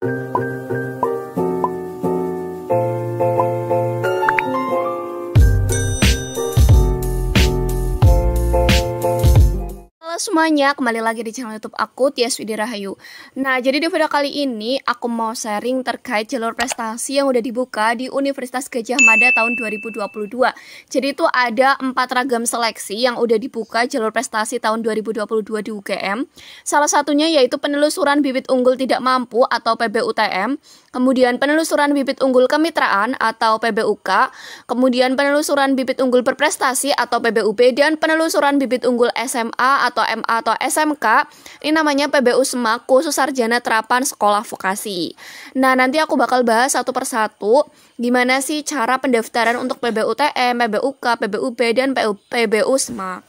Halo semuanya, kembali lagi di channel YouTube aku, Tias Widi Rahayu. Nah, jadi di video kali ini aku mau sharing terkait jalur prestasi yang udah dibuka di Universitas Gadjah Mada tahun 2022. Jadi itu ada 4 ragam seleksi yang udah dibuka jalur prestasi tahun 2022 di UGM. Salah satunya yaitu penelusuran bibit unggul tidak mampu atau PBUTM, kemudian penelusuran bibit unggul kemitraan atau PBUK, kemudian penelusuran bibit unggul berprestasi atau PBUB, dan penelusuran bibit unggul SMA atau MA atau SMK, ini namanya PBU SMAK, khusus sarjana terapan sekolah vokasi. Nah, nanti aku bakal bahas satu persatu gimana sih cara pendaftaran untuk PBUTM, PBUK, PBUB, dan PBU SMAK.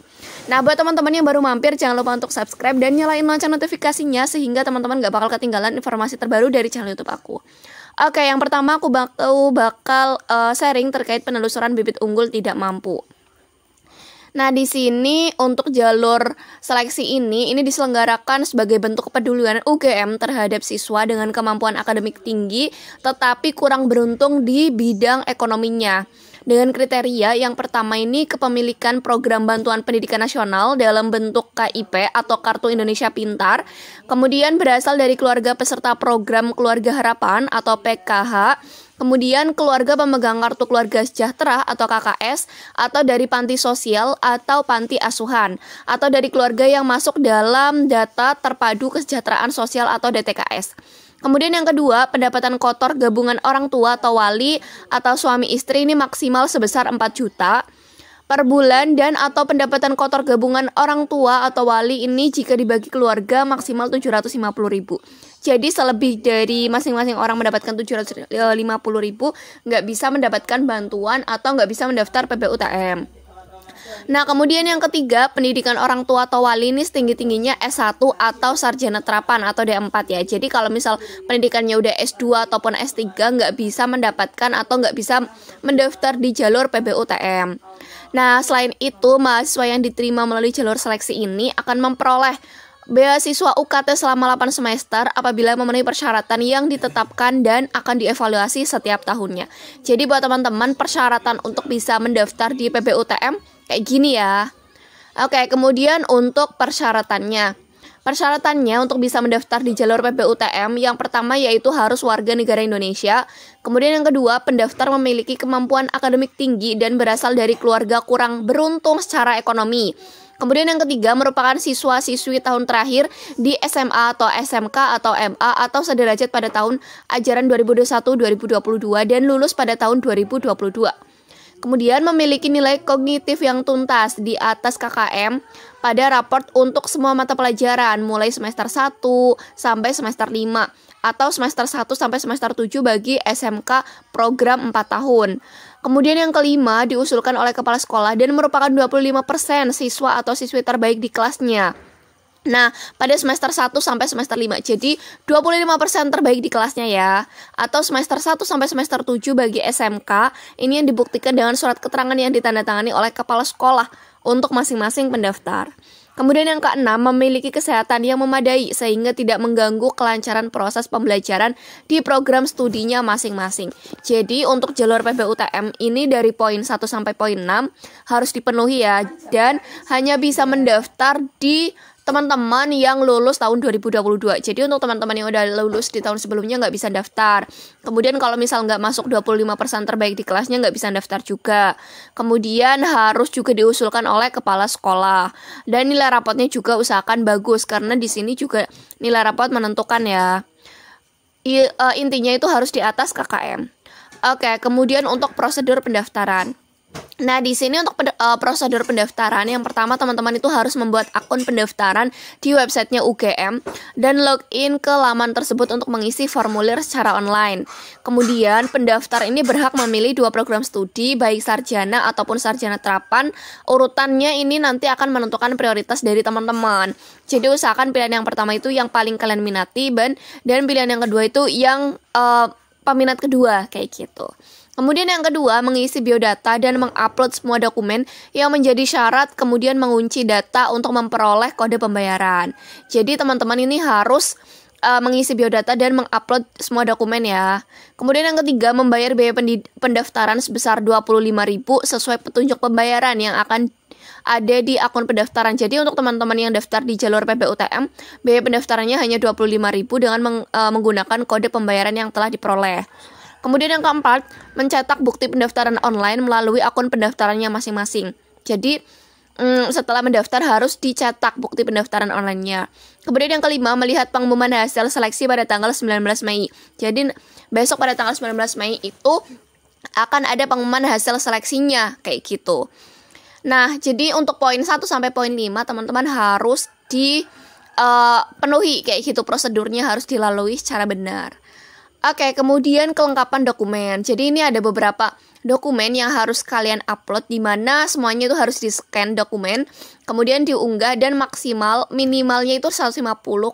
Nah, buat teman-teman yang baru mampir, jangan lupa untuk subscribe dan nyalain lonceng notifikasinya sehingga teman-teman gak bakal ketinggalan informasi terbaru dari channel YouTube aku. Oke, yang pertama aku bakal sharing terkait penelusuran bibit unggul tidak mampu. Nah, di sini untuk jalur seleksi ini diselenggarakan sebagai bentuk kepedulian UGM terhadap siswa dengan kemampuan akademik tinggi tetapi kurang beruntung di bidang ekonominya. Dengan kriteria yang pertama ini kepemilikan program bantuan pendidikan nasional dalam bentuk KIP atau Kartu Indonesia Pintar, kemudian berasal dari keluarga peserta program Keluarga Harapan atau PKH, kemudian keluarga pemegang kartu keluarga sejahtera atau KKS, atau dari panti sosial atau panti asuhan, atau dari keluarga yang masuk dalam data terpadu kesejahteraan sosial atau DTKS. Kemudian yang kedua, pendapatan kotor gabungan orang tua atau wali atau suami istri ini maksimal sebesar 4 juta per bulan, dan atau pendapatan kotor gabungan orang tua atau wali ini jika dibagi keluarga maksimal 750.000. Jadi selebih dari masing-masing orang mendapatkan 750.000 nggak bisa mendapatkan bantuan atau nggak bisa mendaftar PBUTM. Nah, kemudian yang ketiga, pendidikan orang tua atau wali ini setinggi-tingginya S1 atau sarjana terapan atau D4 ya. Jadi kalau misal pendidikannya udah S2 ataupun S3 nggak bisa mendapatkan atau nggak bisa mendaftar di jalur PBUTM. Nah, selain itu, mahasiswa yang diterima melalui jalur seleksi ini akan memperoleh beasiswa UKT selama 8 semester apabila memenuhi persyaratan yang ditetapkan dan akan dievaluasi setiap tahunnya. Jadi buat teman-teman, persyaratan untuk bisa mendaftar di PBUTM kayak gini ya. Oke, kemudian untuk persyaratannya. Persyaratannya untuk bisa mendaftar di jalur PBUTM, yang pertama yaitu harus warga negara Indonesia. Kemudian yang kedua, pendaftar memiliki kemampuan akademik tinggi dan berasal dari keluarga kurang beruntung secara ekonomi. Kemudian yang ketiga, merupakan siswa-siswi tahun terakhir di SMA atau SMK atau MA atau sederajat pada tahun ajaran 2021-2022 dan lulus pada tahun 2022. Kemudian memiliki nilai kognitif yang tuntas di atas KKM pada raport untuk semua mata pelajaran mulai semester 1 sampai semester 5 atau semester 1 sampai semester 7 bagi SMK program 4 tahun. Kemudian yang kelima, diusulkan oleh kepala sekolah dan merupakan 25% siswa atau siswi terbaik di kelasnya. Nah, pada semester 1 sampai semester 5, jadi 25% terbaik di kelasnya ya. Atau semester 1 sampai semester 7 bagi SMK, ini yang dibuktikan dengan surat keterangan yang ditandatangani oleh kepala sekolah untuk masing-masing pendaftar. Kemudian yang keenam, memiliki kesehatan yang memadai sehingga tidak mengganggu kelancaran proses pembelajaran di program studinya masing-masing. Jadi untuk jalur PBUTM ini dari poin 1 sampai poin 6 harus dipenuhi ya, dan hanya bisa mendaftar di teman-teman yang lulus tahun 2022. Jadi untuk teman-teman yang udah lulus di tahun sebelumnya nggak bisa daftar. Kemudian kalau misal nggak masuk 25% terbaik di kelasnya nggak bisa daftar juga. Kemudian harus juga diusulkan oleh kepala sekolah. Dan nilai rapotnya juga usahakan bagus, karena di sini juga nilai rapot menentukan ya. Intinya itu harus di atas KKM. Oke, kemudian untuk prosedur pendaftaran. Nah, di sini untuk prosedur pendaftaran, yang pertama teman-teman itu harus membuat akun pendaftaran di websitenya UGM dan login ke laman tersebut untuk mengisi formulir secara online. Kemudian pendaftar ini berhak memilih 2 program studi, baik sarjana ataupun sarjana terapan. Urutannya ini nanti akan menentukan prioritas dari teman-teman. Jadi usahakan pilihan yang pertama itu yang paling kalian minati, dan pilihan yang kedua itu yang peminat kedua, kayak gitu. Kemudian yang kedua, mengisi biodata dan mengupload semua dokumen yang menjadi syarat, kemudian mengunci data untuk memperoleh kode pembayaran. Jadi teman-teman ini harus mengisi biodata dan mengupload semua dokumen ya. Kemudian yang ketiga, membayar biaya pendaftaran sebesar 25.000 sesuai petunjuk pembayaran yang akan ada di akun pendaftaran. Jadi untuk teman-teman yang daftar di jalur PBUTM, biaya pendaftarannya hanya 25.000 dengan menggunakan kode pembayaran yang telah diperoleh. Kemudian yang keempat, mencetak bukti pendaftaran online melalui akun pendaftarannya masing-masing. Jadi setelah mendaftar harus dicetak bukti pendaftaran online-nya. Kemudian yang kelima, melihat pengumuman hasil seleksi pada tanggal 19 Mei. Jadi besok pada tanggal 19 Mei itu akan ada pengumuman hasil seleksinya kayak gitu. Nah, jadi untuk poin 1 sampai poin 5 teman-teman harus dipenuhi kayak gitu, prosedurnya harus dilalui secara benar. Oke, kemudian kelengkapan dokumen. Jadi ini ada beberapa dokumen yang harus kalian upload, di mana semuanya itu harus di-scan dokumen, kemudian diunggah, dan minimalnya itu 150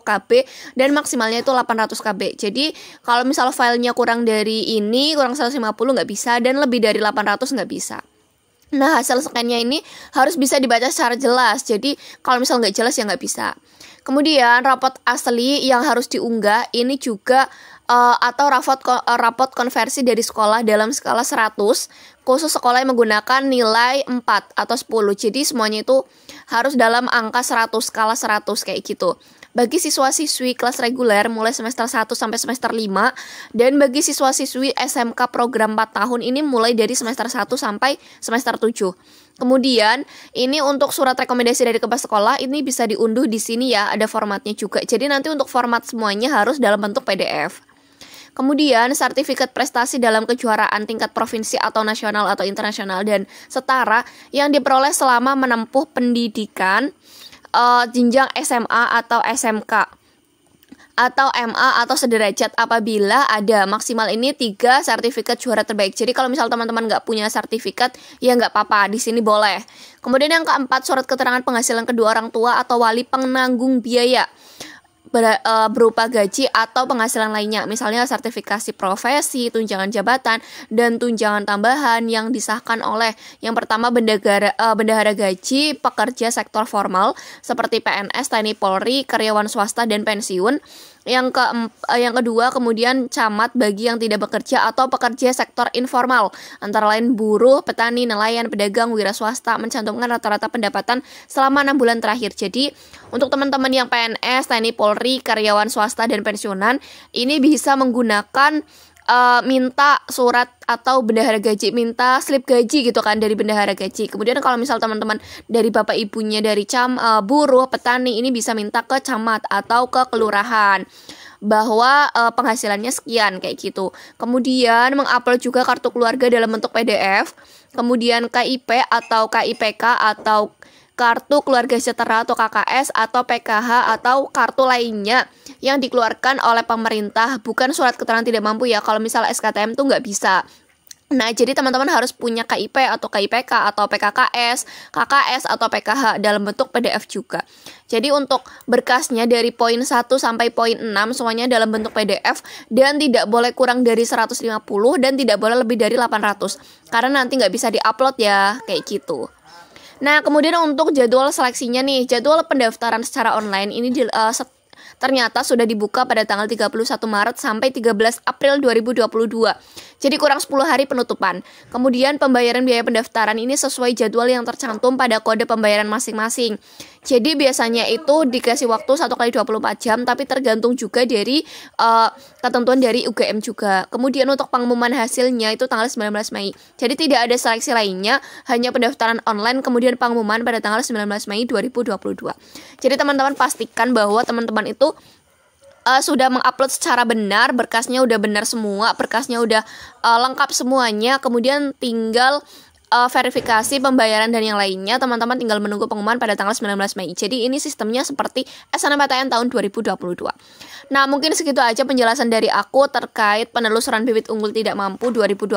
KB dan maksimalnya itu 800 KB. Jadi kalau misal filenya kurang dari ini, kurang 150 nggak bisa, dan lebih dari 800 nggak bisa. Nah, hasil scan-nya ini harus bisa dibaca secara jelas. Jadi kalau misal nggak jelas ya nggak bisa. Kemudian rapot asli yang harus diunggah ini juga atau rapot konversi dari sekolah dalam skala 100, khusus sekolah yang menggunakan nilai 4 atau 10. Jadi semuanya itu harus dalam angka 100, skala 100 kayak gitu. Bagi siswa-siswi kelas reguler mulai semester 1 sampai semester 5, dan bagi siswa-siswi SMK program 4 tahun ini mulai dari semester 1 sampai semester 7. Kemudian ini untuk surat rekomendasi dari kepala sekolah ini bisa diunduh di sini ya, ada formatnya juga. Jadi nanti untuk format semuanya harus dalam bentuk PDF. Kemudian sertifikat prestasi dalam kejuaraan tingkat provinsi atau nasional atau internasional dan setara yang diperoleh selama menempuh pendidikan jenjang SMA atau SMK atau MA atau sederajat apabila ada. Maksimal ini 3 sertifikat juara terbaik. Jadi kalau misal teman-teman nggak punya sertifikat ya nggak apa-apa, di sini boleh. Kemudian yang keempat, surat keterangan penghasilan kedua orang tua atau wali penanggung biaya berupa gaji atau penghasilan lainnya, misalnya sertifikasi profesi, tunjangan jabatan, dan tunjangan tambahan yang disahkan oleh yang pertama bendahara gaji pekerja sektor formal seperti PNS, TNI, Polri, karyawan swasta dan pensiun. Yang kedua, kemudian camat bagi yang tidak bekerja atau pekerja sektor informal, antara lain buruh, petani, nelayan, pedagang, wira swasta, mencantumkan rata-rata pendapatan selama 6 bulan terakhir. Jadi untuk teman-teman yang PNS, TNI, Polri, karyawan swasta dan pensiunan ini bisa menggunakan minta surat atau bendahara gaji, minta slip gaji gitu kan dari bendahara gaji. Kemudian kalau misal teman-teman dari bapak ibunya dari buruh, petani, ini bisa minta ke camat atau ke kelurahan bahwa penghasilannya sekian kayak gitu. Kemudian mengupload juga kartu keluarga dalam bentuk PDF, kemudian KIP atau KIPK atau kartu keluarga sejahtera atau KKS atau PKH atau kartu lainnya yang dikeluarkan oleh pemerintah, bukan surat keterangan tidak mampu ya. Kalau misal SKTM tuh nggak bisa. Nah, jadi teman-teman harus punya KIP atau KIPK atau PKKS, KKS atau PKH dalam bentuk PDF juga. Jadi untuk berkasnya dari poin 1 sampai poin 6 semuanya dalam bentuk PDF dan tidak boleh kurang dari 150 dan tidak boleh lebih dari 800. Karena nanti nggak bisa diupload ya, kayak gitu. Nah, kemudian untuk jadwal seleksinya nih, jadwal pendaftaran secara online ini ternyata sudah dibuka pada tanggal 31 Maret sampai 13 April 2022. Jadi kurang 10 hari penutupan. Kemudian pembayaran biaya pendaftaran ini sesuai jadwal yang tercantum pada kode pembayaran masing-masing. Jadi biasanya itu dikasih waktu 1 kali 24 jam, tapi tergantung juga dari ketentuan dari UGM juga. Kemudian untuk pengumuman hasilnya itu tanggal 19 Mei. Jadi tidak ada seleksi lainnya, hanya pendaftaran online kemudian pengumuman pada tanggal 19 Mei 2022. Jadi teman-teman pastikan bahwa teman-teman itu sudah mengupload secara benar, berkasnya udah benar semua, berkasnya udah lengkap semuanya, kemudian tinggal verifikasi pembayaran dan yang lainnya. Teman-teman tinggal menunggu pengumuman pada tanggal 19 Mei. Jadi ini sistemnya seperti SNMPTN tahun 2022. Nah, mungkin segitu aja penjelasan dari aku terkait penelusuran bibit unggul tidak mampu 2022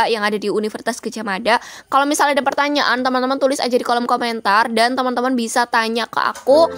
yang ada di Universitas Gadjah Mada. Kalau misalnya ada pertanyaan, teman-teman tulis aja di kolom komentar dan teman-teman bisa tanya ke aku